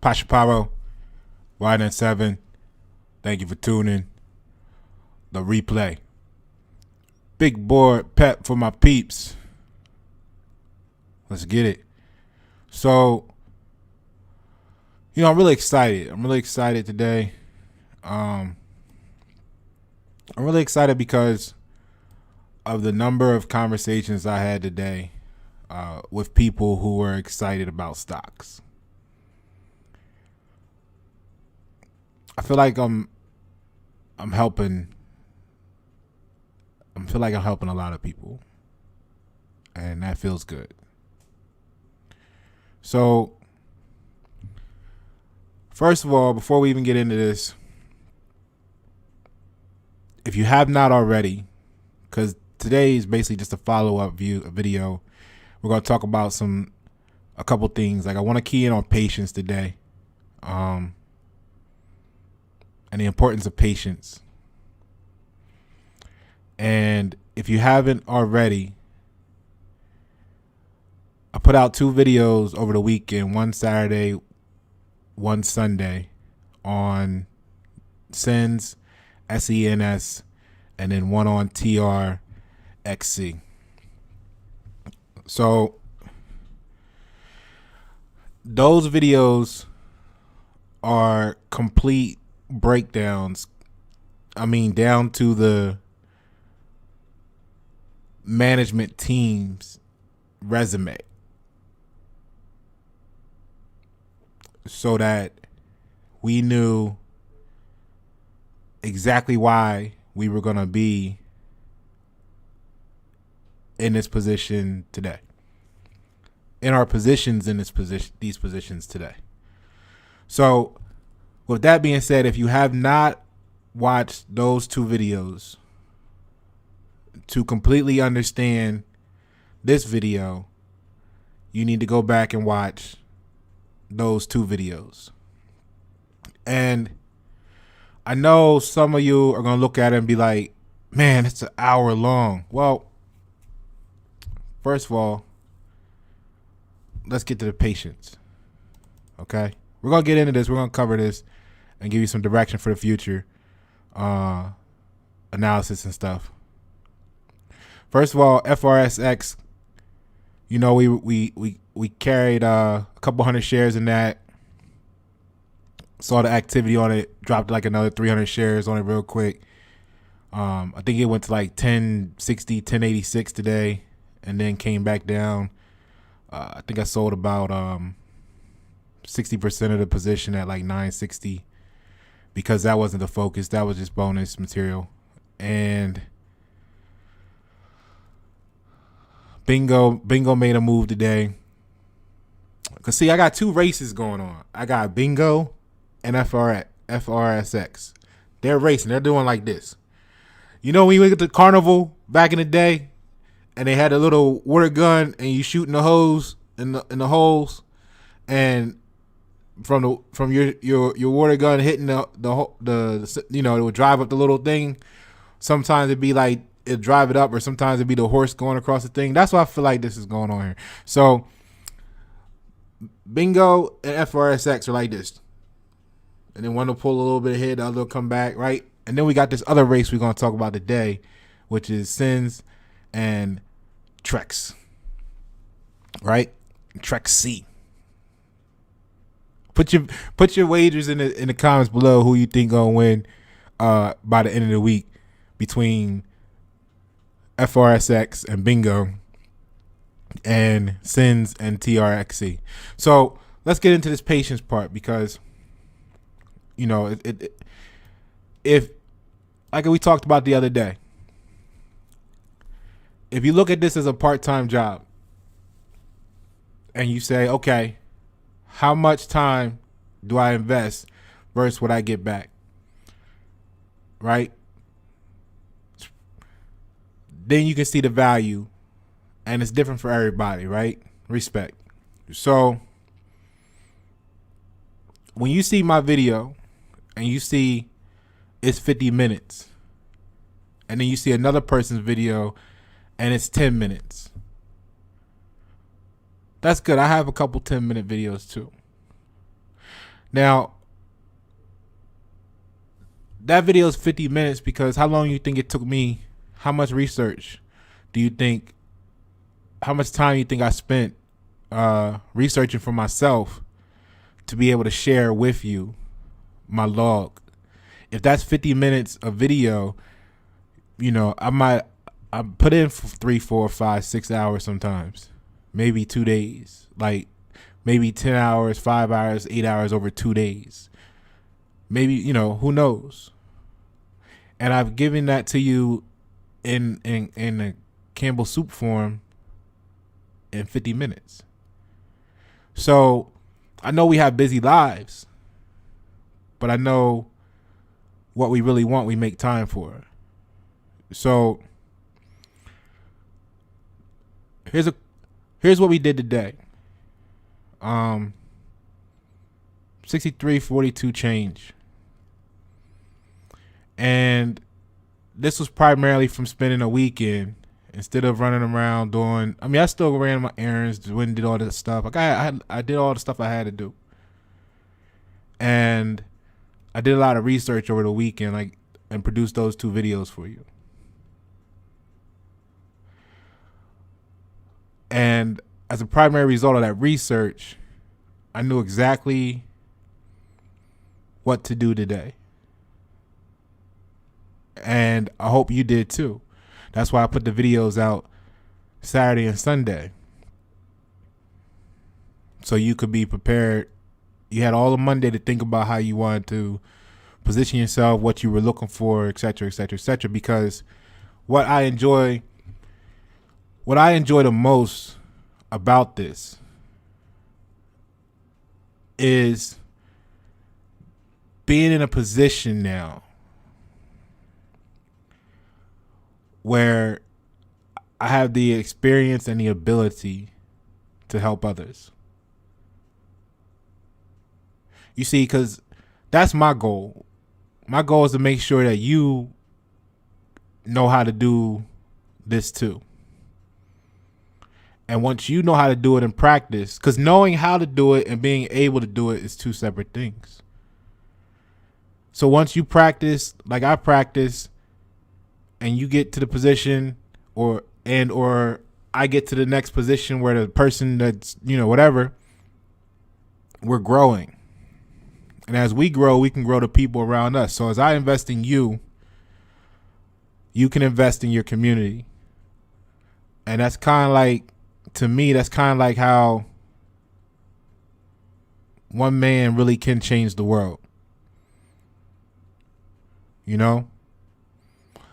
Pashaparo, YN7. Thank you for tuning. The replay. Big board pep for my peeps. Let's get it. So, I'm really excited. I'm really excited today. I'm really excited because of the number of conversations I had today with people who were excited about stocks. I feel like I'm helping. I feel like I'm helping a lot of people, and that feels good. So, first of all, before we even get into this, if you have not already, because today is basically just a follow-up video, we're going to talk about a couple things. Like, I want to key in on patience today, and the importance of patience. And if you haven't already, I put out 2 videos over the weekend, one Saturday, one Sunday, on SENS, SENS, and then one on TRXC. So those videos are complete breakdowns. I mean, down to the management team's resume, so that we knew exactly why we were going to be in this position today, in our positions in these positions today. So with that being said, if you have not watched those 2 videos to completely understand this video, you need to go back and watch those 2 videos. And I know some of you are going to look at it and be like, man, it's an hour long. Well, first of all, let's get to the patience. Okay? We're going to get into this. We're going to cover this and give you some direction for the future, analysis and stuff. First of all, FRSX, we carried a couple hundred shares in that. Saw the activity on it, dropped like another 300 shares on it real quick. I think it went to like 1060, 1086 today, and then came back down. I think I sold about 60% of the position at like 960 because that wasn't the focus. That was just bonus material. And Bingo made a move today. Cause see, I got 2 races going on. I got Bingo and FRSX. They're racing. They're doing like this. When you went to the carnival back in the day, and they had a little water gun, and you shooting the hose in the holes, and from your water gun hitting the it would drive up the little thing. Sometimes it'd be like it drive it up, or sometimes it'd be the horse going across the thing. That's what I feel like this is going on here. So Bingo and FRSX are like this, and then one will pull a little bit ahead, the other will come back, right? And then we got this other race we're going to talk about today, which is SENS and TRXC, right? TRXC. Put your wagers in the comments below who you think gonna win by the end of the week between FRSX and Bingo and SENS and TRXC. So let's get into this patience part, because if like we talked about the other day, if you look at this as a part-time job and you say, okay, how much time do I invest versus what I get back, right? Then you can see the value, and it's different for everybody, right? Respect. So when you see my video and you see it's 50 minutes, and then you see another person's video and it's 10 minutes, that's good. I have a couple 10-minute videos too. Now, that video is 50 minutes because how long you think it took me? How much research do you think? How much time you think I spent researching for myself to be able to share with you my log? If that's 50 minutes of video, I put in for 3, 4, 5, 6 hours sometimes, maybe 2 days, like maybe 10 hours, 5 hours, 8 hours over 2 days. Maybe, who knows? And I've given that to you in a Campbell soup form in 50 minutes. So I know we have busy lives, but I know what we really want, we make time for. So here's what we did today. 63.42 change. And this was primarily from spending a weekend instead of running around doing. I still ran my errands, went and did all this stuff. Like I did all the stuff I had to do, and I did a lot of research over the weekend, and produced those 2 videos for you. And as a primary result of that research, I knew exactly what to do today. And I hope you did too. That's why I put the videos out Saturday and Sunday, so you could be prepared. You had all of Monday to think about how you wanted to position yourself, what you were looking for, et cetera, et cetera, et cetera. Because what I enjoy the most about this is being in a position now where I have the experience and the ability to help others. You see, because that's my goal. My goal is to make sure that you know how to do this too. And once you know how to do it in practice, because knowing how to do it and being able to do it is 2 separate things. So once you practice, like I practice, and you get to the position or I get to the next position where the person that's, whatever, we're growing. And as we grow, we can grow the people around us. So as I invest in you, you can invest in your community. And that's kind of like, to me, that's kind of like how one man really can change the world.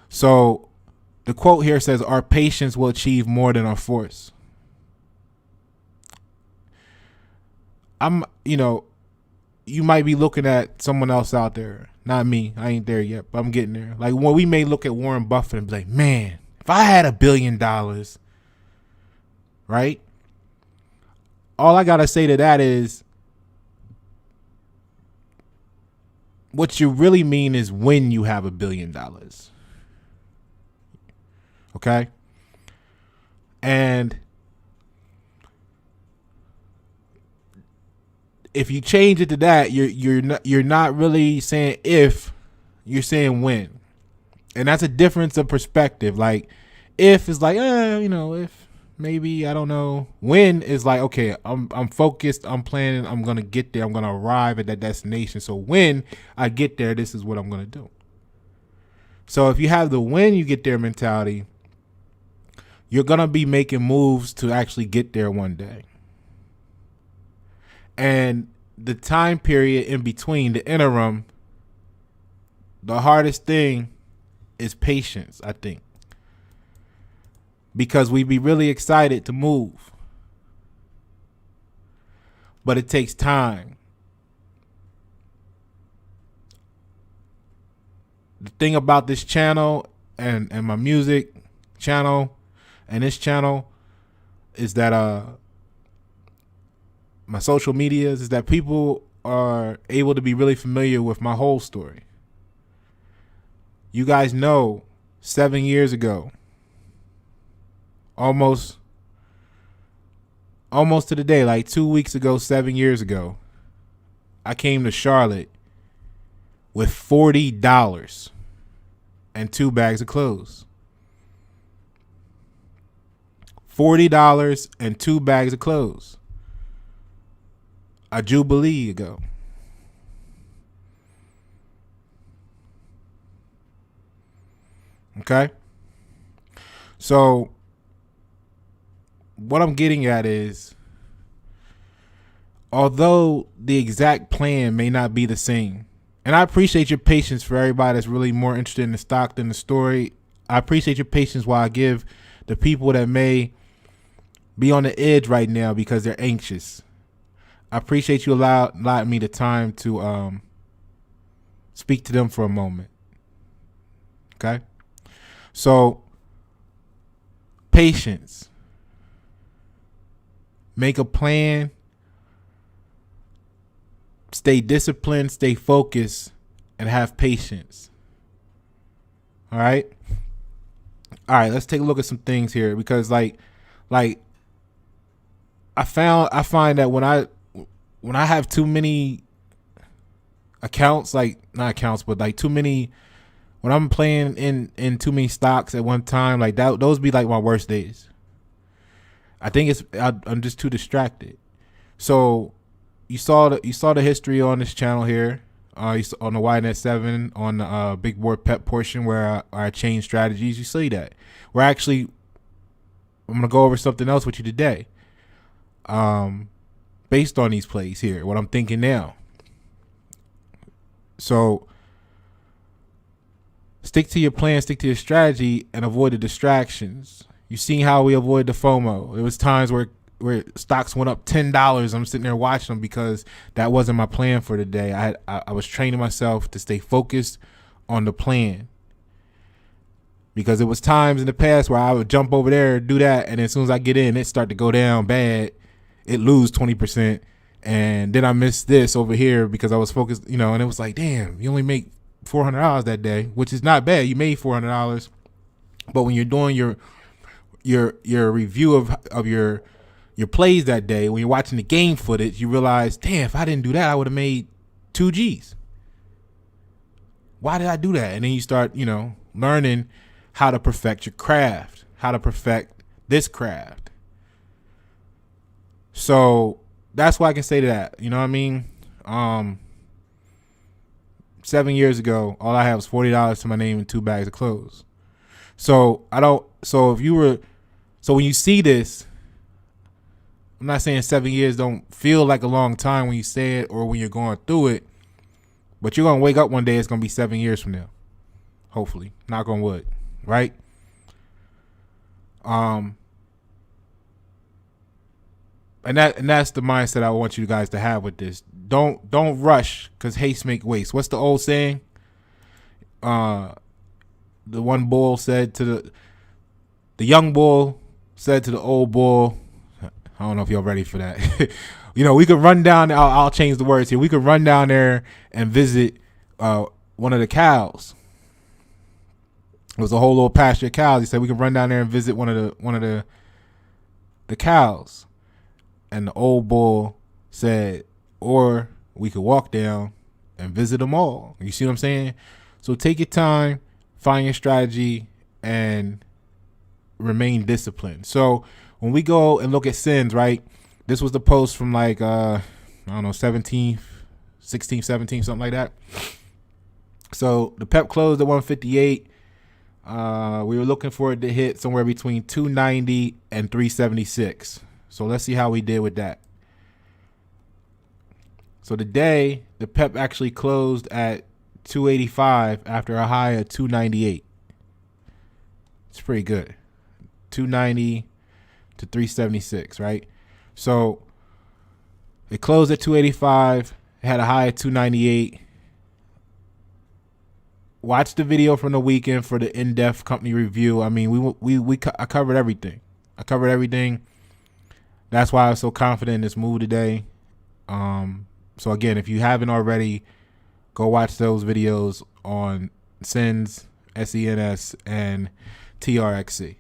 So the quote here says, our patience will achieve more than our force. You might be looking at someone else out there, not me. I ain't there yet, but I'm getting there. Like when we may look at Warren Buffett and be like, man, if I had $1 billion, right? All I got to say to that is, what you really mean is when you have $1 billion. Okay? And if you change it to that, you're not really saying if, you're saying when. And that's a difference of perspective. Like if is like, if maybe, I don't know. When is like, okay, I'm focused, I'm planning, I'm gonna get there, I'm gonna arrive at that destination. So when I get there, this is what I'm gonna do. So if you have the when you get there mentality, you're gonna be making moves to actually get there one day. And the time period in between, the interim, the hardest thing is patience, I think. Because we be really excited to move. But it takes time. The thing about this channel and my music channel and this channel is that my social medias is that people are able to be really familiar with my whole story. You guys know 7 years ago, almost to the day, like 2 weeks ago, 7 years ago, I came to Charlotte with $40 and 2 bags of clothes. $40 and 2 bags of clothes. A jubilee ago. Okay? So, what I'm getting at is, although the exact plan may not be the same, and I appreciate your patience for everybody that's really more interested in the stock than the story. I appreciate your patience while I give the people that may be on the edge right now because they're anxious. I appreciate you allowing me the time to speak to them for a moment. Okay? So, patience. Make a plan. Stay disciplined, stay focused, and have patience. All right? All right, let's take a look at some things here because like I find that when I have too many accounts, like not accounts, but like too many, when I'm playing in too many stocks at one time, like that, those be like my worst days. I think I'm just too distracted. So you saw the history on this channel here, on the YNS7 on the big board P.E.P portion where I changed strategies. You see that. I'm gonna go over something else with you today. Based on these plays here, what I'm thinking now. So stick to your plan, stick to your strategy, and avoid the distractions. You seen how we avoid the FOMO. There was times where stocks went up $10. I'm sitting there watching them because that wasn't my plan for the day. I was training myself to stay focused on the plan. Because it was times in the past where I would jump over there, do that, and as soon as I get in, it start to go down bad. It lose 20%, and then I missed this over here because I was focused, and it was like, damn, you only make $400 that day, which is not bad. You made $400, but when you're doing your review of your plays that day, when you're watching the game footage, you realize, damn, if I didn't do that, I would have made 2 G's. Why did I do that? And then you start, learning how to perfect your craft, how to perfect this craft. So that's why I can say that. You know what I mean? 7 years ago, all I had was $40 to my name and 2 bags of clothes. So when you see this, I'm not saying 7 years don't feel like a long time when you say it or when you're going through it, but you're going to wake up one day, it's going to be 7 years from now. Hopefully. Knock on wood. Right? And that's the mindset I want you guys to have with this. Don't rush, because haste make waste. What's the old saying? The one bull said to the young bull said to the old bull. I don't know if y'all ready for that. We could run down. I'll change the words here. We could run down there and visit one of the cows. It was a whole little pasture of cows. He said we could run down there and visit one of the cows. And the old bull said, or we could walk down and visit them all. You see what I'm saying? So take your time, find your strategy, and remain disciplined. So when we go and look at SENS, right? This was the post from like, 17th, 16th, 17th, something like that. So the P.E.P closed at 158. We were looking for it to hit somewhere between 290 and 376. So let's see how we did with that. So today, the P.E.P actually closed at 285 after a high of 298. It's pretty good. 290 to 376, right? So it closed at 285, it had a high of 298. Watch the video from the weekend for the in-depth company review. I mean, I covered everything. That's why I was so confident in this move today. So again, if you haven't already, go watch those videos on SENS, SENS, and TRXC.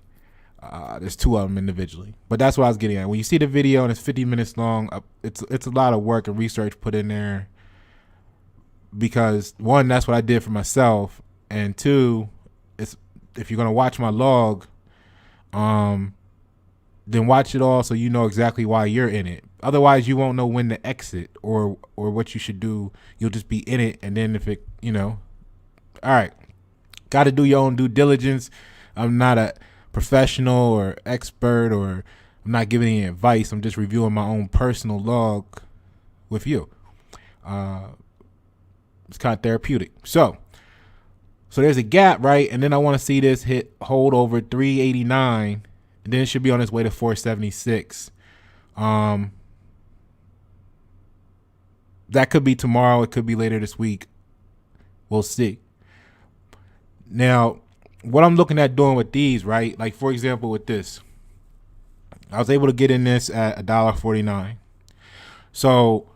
There's 2 of them individually, but that's what I was getting at. When you see the video and it's 50 minutes long, it's a lot of work and research put in there. because one, that's what I did for myself, and two, it's if you're gonna watch my log, then watch it all so you know exactly why you're in it. Otherwise, you won't know when to exit or what you should do. You'll just be in it, and then if it, all right, got to do your own due diligence. I'm not a professional or expert, or I'm not giving any advice. I'm just reviewing my own personal log with you. It's kind of therapeutic. So there's a gap, right? And then I want to see this hold over 389, and then it should be on its way to 476. That could be tomorrow. It could be later this week. We'll see. Now, what I'm looking at doing with these, right? Like, for example, with this, I was able to get in this at $1.49. So,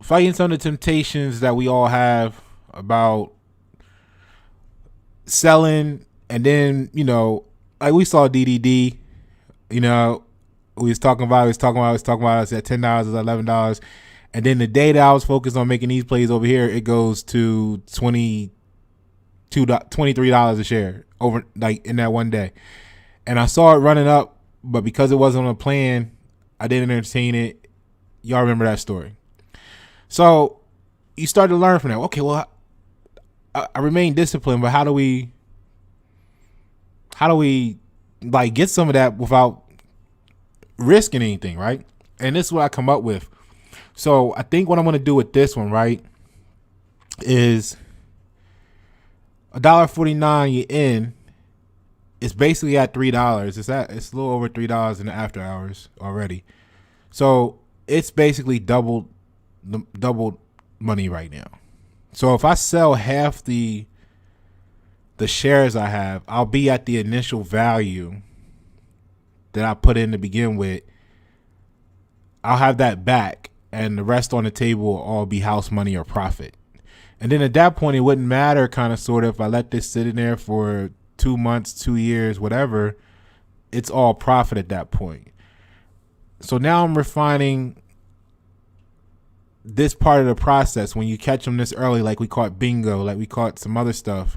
fighting some of the temptations that we all have about selling, and then, like we saw DDD, we was talking about it at $10, $11. And then the day that I was focused on making these plays over here, it goes to $23 a share over, like, in that one day. And I saw it running up, but because it wasn't on a plan, I didn't entertain it. Y'all remember that story. So you start to learn from that. Okay, well, I remain disciplined, but how do we like get some of that without risking anything, right? And this is what I come up with. So I think what I'm going to do with this one, right, is $1.49 you're in. It's basically at $3. It's a little over $3 in the after hours already. So it's basically doubled money right now. So if I sell half the shares I have, I'll be at the initial value that I put in to begin with. I'll have that back, and the rest on the table will all be house money or profit. And then at that point, it wouldn't matter, kind of, sort of, if I let this sit in there for 2 months, 2 years, whatever. It's all profit at that point. So now I'm refining this part of the process when you catch them this early, like we caught bingo, like we caught some other stuff.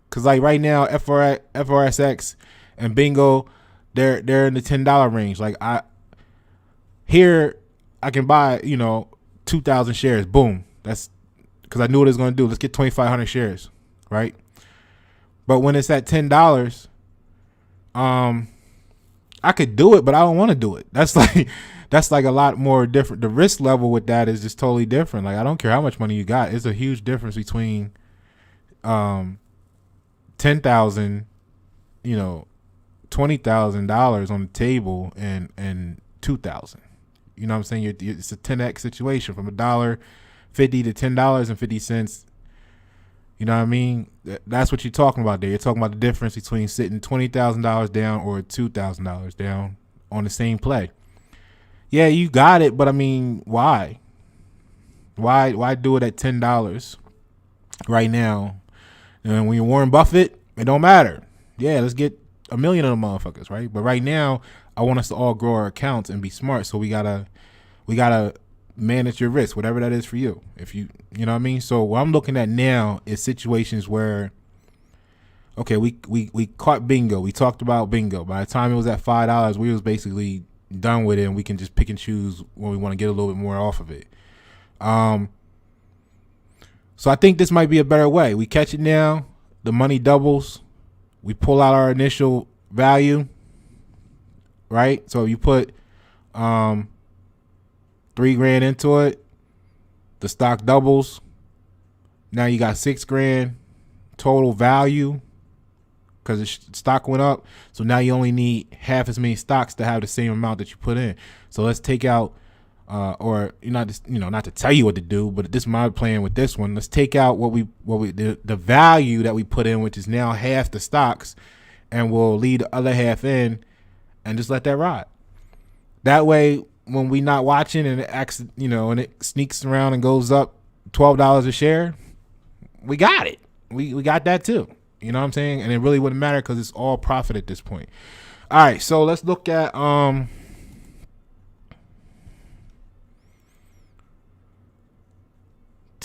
Because like right now, FRSX and bingo, they're in the $10 range. Like I can buy 2,000 shares. Boom. That's because I knew what it was going to do. Let's get 2,500 shares, right? But when it's at $10, I could do it, but I don't want to do it. That's like a lot more different. The risk level with that is just totally different. Like, I don't care how much money you got. It's a huge difference between $10,000, $20,000 on the table and 2,000. You know what I'm saying? It's a 10x situation from $1.50 to $10.50. You know what I mean? That's what you're talking about there. You're talking about the difference between sitting $20,000 down or $2,000 down on the same play. Yeah, you got it, but I mean, why? Why do it at $10 right now? And when you're Warren Buffett, it don't matter. Yeah, let's get 1 million of them motherfuckers, right? But right now, I want us to all grow our accounts and be smart. So we gotta manage your risk, whatever that is for you. If you know what I mean? So what I'm looking at now is situations where, okay, we caught bingo. We talked about bingo. By the time it was at $5, we was basically done with it, and we can just pick and choose when we want to get a little bit more off of it. So I think this might be a better way. We catch it now, the money doubles, we pull out our initial value, right? So you put $3,000 into it, the stock doubles. Now you got $6,000 total value because the stock went up. So now you only need half as many stocks to have the same amount that you put in. So let's take out, or not to tell you what to do, but this is my plan with this one. Let's take out the value that we put in, which is now half the stocks, and we'll leave the other half in, and just let that ride. That way, when we not watching and it acts, and it sneaks around and goes up $12 a share, we got it. We got that too. You know what I'm saying? And it really wouldn't matter because it's all profit at this point. All right, so let's look at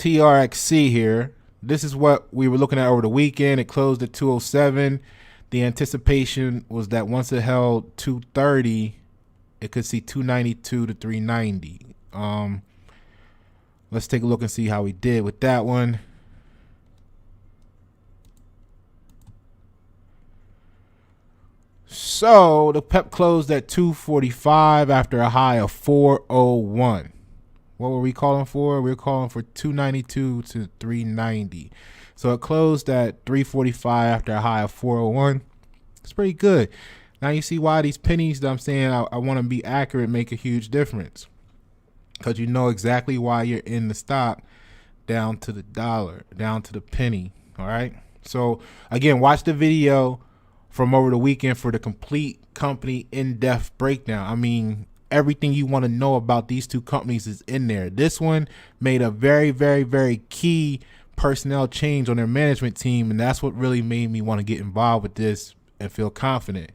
TRXC here. This is what we were looking at over the weekend. It closed at 207. The anticipation was that once it held 230, it could see 292 to 390. Let's take a look and see how we did with that one. So the P.E.P closed at 245 after a high of 401. What were we calling for? We were calling for 292 to 390. So it closed at 345 after a high of 401. It's pretty good. Now you see why these pennies that I'm saying I want to be accurate make a huge difference. Because you know exactly why you're in the stock down to the dollar, down to the penny. All right. So again, watch the video from over the weekend for the complete company in-depth breakdown. I mean, everything you want to know about these two companies is in there. This one made a very, very, very key personnel change on their management team, and that's what really made me want to get involved with this and feel confident.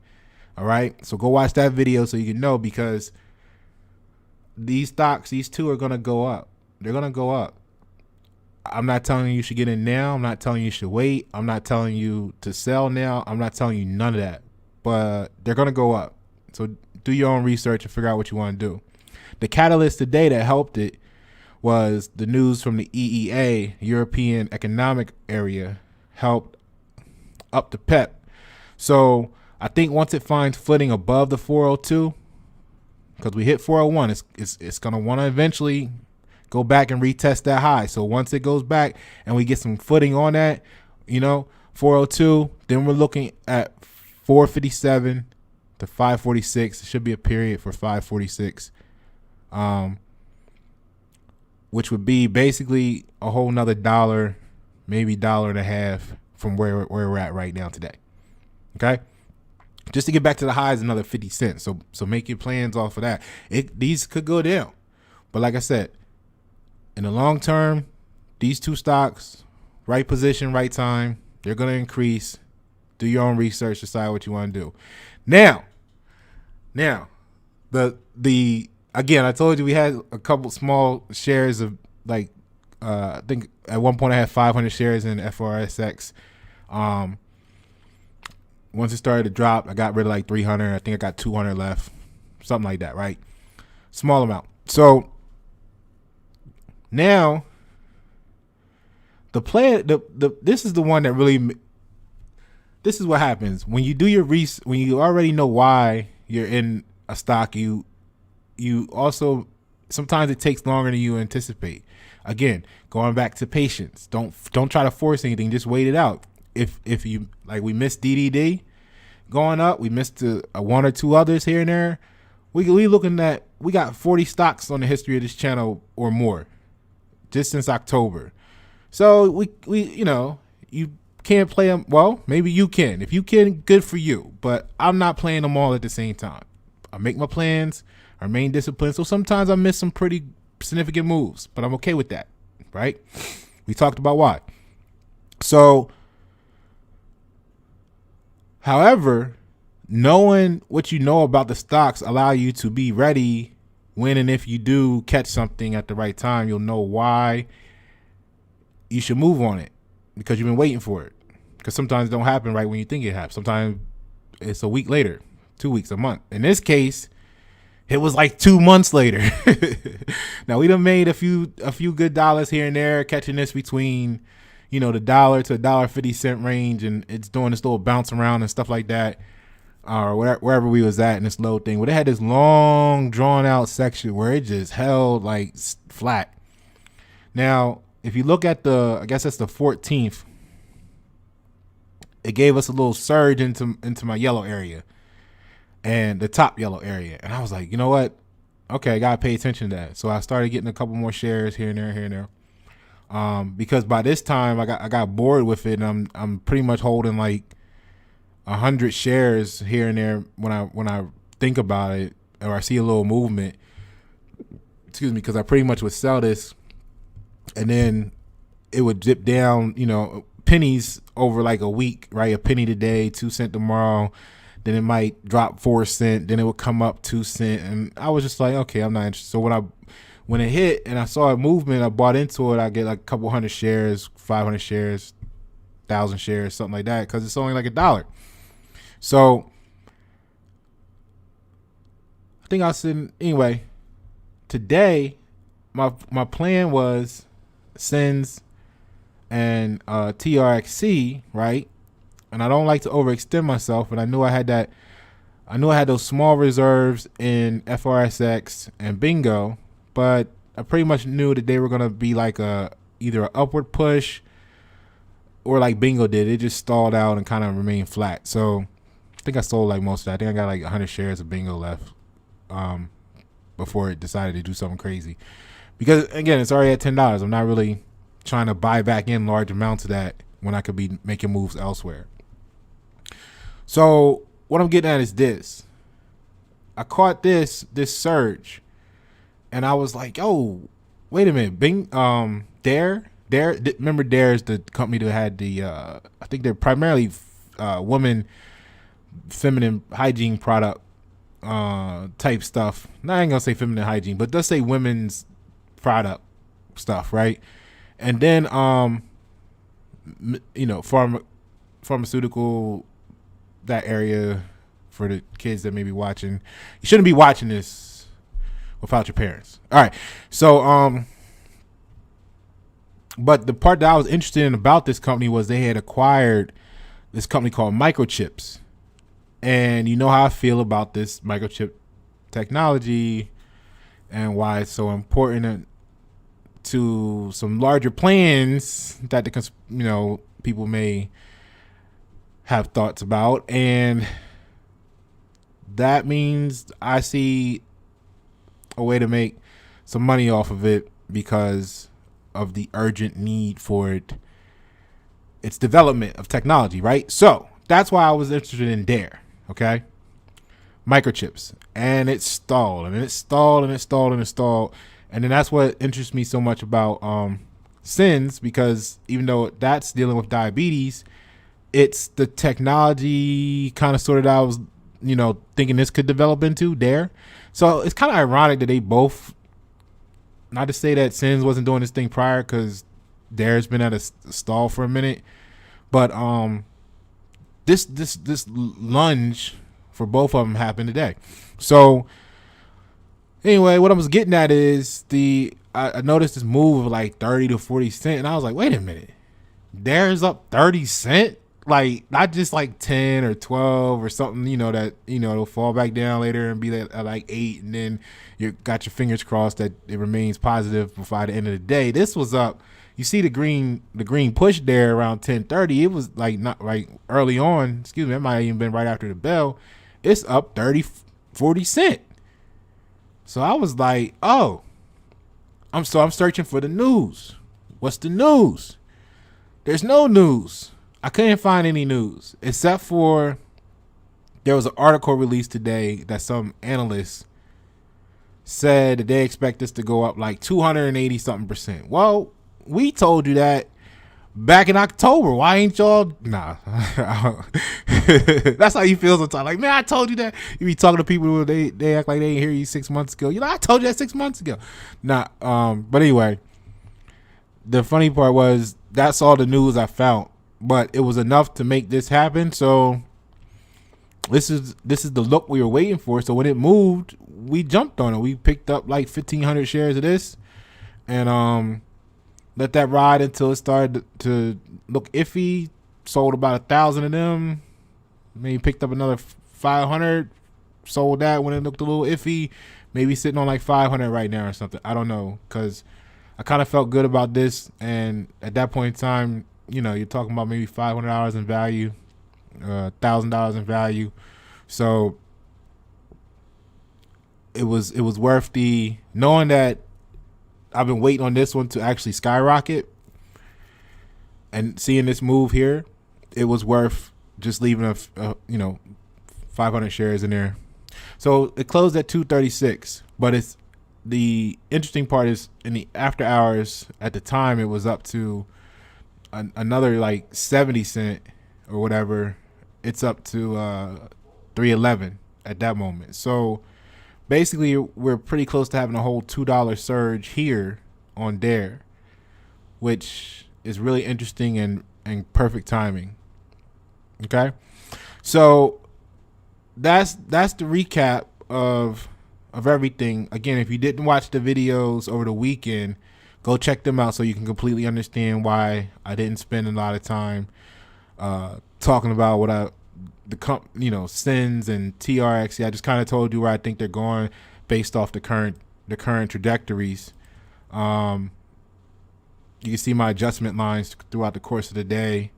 All right. So go watch that video so you can know, because these stocks, these two are going to go up. They're going to go up. I'm not telling you should get in now. I'm not telling you should wait. I'm not telling you to sell now. I'm not telling you none of that. But they're going to go up. So do your own research and figure out what you want to do. The catalyst today that helped it was the news from the EEA, European Economic Area, helped up the P.E.P. So I think once it finds footing above the 402, because we hit 401, it's going to want to eventually go back and retest that high. So once it goes back and we get some footing on that, 402, then we're looking at 457 to 546. It should be a period for 546, which would be basically a whole nother dollar, maybe $1.50 from where we're at right now today. Okay. Just to get back to the highs, another 50 cents. So make your plans off of that. These could go down, but like I said, in the long term, these two stocks, right position, right time, they're going to increase. Do your own research, decide what you want to do. Now, the again, I told you we had a couple small shares of I think at one point I had 500 shares in FRSX. Once it started to drop, I got rid of like 300. I think I got 200 left, something like that, right? Small amount. So now the plan, this is the one that really, this is what happens when you do your research, when you already know why you're in a stock. You also, sometimes it takes longer than you anticipate. Again, going back to patience. Don't try to force anything. Just wait it out. If you, like, we missed DDD going up, we missed one or two others here and there. We looking at, we got 40 stocks on the history of this channel or more just since October. So we you can't play them. Well, maybe you can. If you can, good for you. But I'm not playing them all at the same time. I make my plans, I remain disciplined. So sometimes I miss some pretty significant moves, but I'm okay with that, right? We talked about why. So, however, knowing what you know about the stocks allow you to be ready when and if you do catch something at the right time. You'll know why you should move on it because you've been waiting for it. Because sometimes it don't happen right when you think it happens. Sometimes it's a week later, 2 weeks, a month. In this case, it was like 2 months later. Now, we done made a few good dollars here and there, catching this between, the $1 to $1.50 range, and it's doing this little bounce around and stuff like that, or wherever we was at in this low thing. But it had this long, drawn out section where it just held like flat. Now, if you look at I guess that's the 14th, it gave us a little surge into my yellow area and the top yellow area. And I was like, you know what? Okay, I got to pay attention to that. So I started getting a couple more shares here and there. Because by this time I got bored with it, and I'm pretty much holding like 100 shares here and there when I think about it, or I see a little movement. Excuse me, because I pretty much would sell this, and then it would dip down, pennies over like a week, right? A penny today, 2 cents tomorrow. Then it might drop 4 cents. Then it would come up 2 cents, and I was just like, okay, I'm not interested. So when it hit and I saw a movement, I bought into it. I get like a couple hundred shares, 500 shares, 1,000 shares, something like that, because it's only like $1. So I think I'll send anyway. Today, my plan was SENS and TRXC, right? And I don't like to overextend myself, and I knew I had those small reserves in FRSX and Bingo, but I pretty much knew that they were gonna be like either an upward push or like Bingo did. It just stalled out and kind of remained flat. So I think I sold like most of that. I think I got like 100 shares of Bingo left before it decided to do something crazy. Because again, it's already at $10. I'm not really trying to buy back in large amounts of that when I could be making moves elsewhere. So what I'm getting at is this. I caught this surge, and I was like, "Oh, wait a minute, Dare. Remember, Dare is the company that had the I think they're primarily women feminine hygiene product type stuff. I ain't gonna say feminine hygiene, but let's say women's product stuff, right? And then pharmaceutical, that area, for the kids that may be watching. You shouldn't be watching this without your parents. All right. So but the part that I was interested in about this company was they had acquired this company called Microchips. And you know how I feel about this microchip technology and why it's so important to some larger plans that people may have thoughts about. And that means I see a way to make some money off of it because of the urgent need for its development of technology, right? So that's why I was interested in Dare, okay? Microchips. And it stalled, and it stalled, and it stalled, and it stalled. And then that's what interests me so much about SENS, because even though that's dealing with diabetes, it's the technology kind of sort of that I was, thinking this could develop into Dare. So it's kind of ironic that they both, not to say that SENS wasn't doing this thing prior, because Dare's been at a stall for a minute, but this lunge for both of them happened today. So anyway, what I was getting at is I noticed this move of like 30 to 40 cents, and I was like, wait a minute, Dare's up 30 cents, like not just like 10 or 12 or something, that it'll fall back down later and be at like 8, and then you got your fingers crossed that it remains positive before the end of the day. This was up. You see the green push there around 10:30. It was like not right early on. Excuse me, it might have even been right after the bell. It's up 30, 40 cents. So I was like, oh, I'm searching for the news. What's the news? There's no news. I couldn't find any news except for there was an article released today that some analysts said that they expect this to go up like 280 something percent. Well, we told you that back in October. Why ain't y'all? Nah. That's how you feel sometimes. Like, man, I told you that. You be talking to people who they act like they didn't hear you 6 months ago. I told you that 6 months ago. Nah. But anyway, the funny part was that's all the news I found, but it was enough to make this happen. So this is the look we were waiting for. So when it moved, we jumped on it. We picked up like 1,500 shares of this, and let that ride until it started to look iffy. Sold about 1,000 of them. Maybe picked up another 500. Sold that when it looked a little iffy. Maybe sitting on like 500 right now or something. I don't know, because I kind of felt good about this. And at that point in time, you're talking about maybe $500 in value, $1,000 in value. So it was worth the knowing that I've been waiting on this one to actually skyrocket, and seeing this move here, it was worth just leaving 500 shares in there. So it closed at 236, but it's the interesting part is in the after hours at the time it was up to another like 70 cent or whatever. It's up to 311 at that moment. So basically we're pretty close to having a whole $2 surge here on Dare, which is really interesting and perfect timing. Okay, so that's the recap of everything. Again, if you didn't watch the videos over the weekend, go check them out so you can completely understand why I didn't spend a lot of time talking about what SENS and TRXC. I just kind of told you where I think they're going based off the current trajectories. You can see my adjustment lines throughout the course of the day,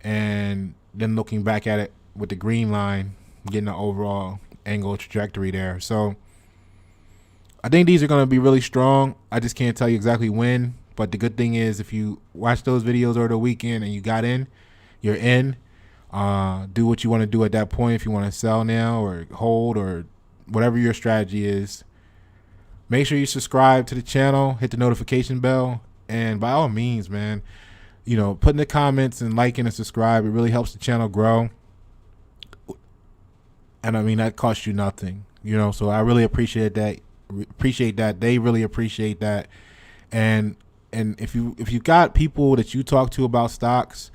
and then looking back at it with the green line, getting the overall angle trajectory there. So I think these are going to be really strong. I just can't tell you exactly when, but the good thing is if you watch those videos over the weekend and you got in, you're in. Do what you want to do at that point. If you want to sell now or hold or whatever your strategy is, make sure you subscribe to the channel, hit the notification bell, and by all means, man, put in the comments and liking and subscribe. It really helps the channel grow. And I mean, that costs you nothing, so I really appreciate that. They really appreciate that. And if you've got people that you talk to about stocks,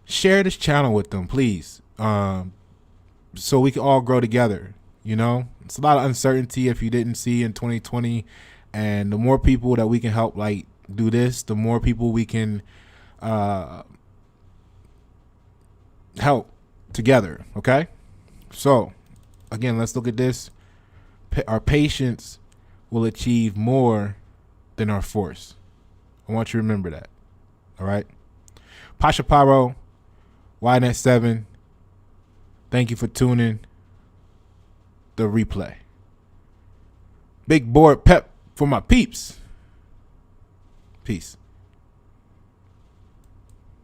share this channel with them, please. So we can all grow together. It's a lot of uncertainty if you didn't see in 2020, and the more people that we can help do this, the more people we can help together. Okay, so again, let's look at this. Our patience will achieve more than our force. I want you to remember that. All right, Pasha Paro, YNet 7. Thank you for tuning the replay. Big board pep for my peeps. Peace.